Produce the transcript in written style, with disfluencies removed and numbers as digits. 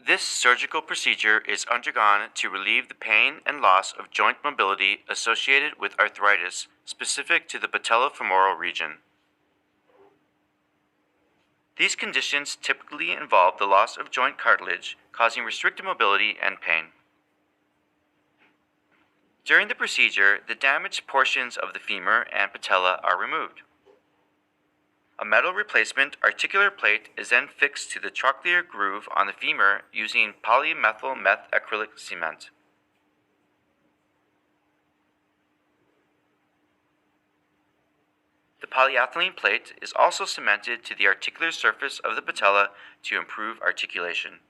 This surgical procedure is undergone to relieve the pain and loss of joint mobility associated with arthritis specific to the patellofemoral region. These conditions typically involve the loss of joint cartilage, causing restricted mobility and pain. During the procedure, the damaged portions of the femur and patella are removed. A metal replacement articular plate is then fixed to the trochlear groove on the femur using polymethyl methacrylic cement. The polyethylene plate is also cemented to the articular surface of the patella to improve articulation.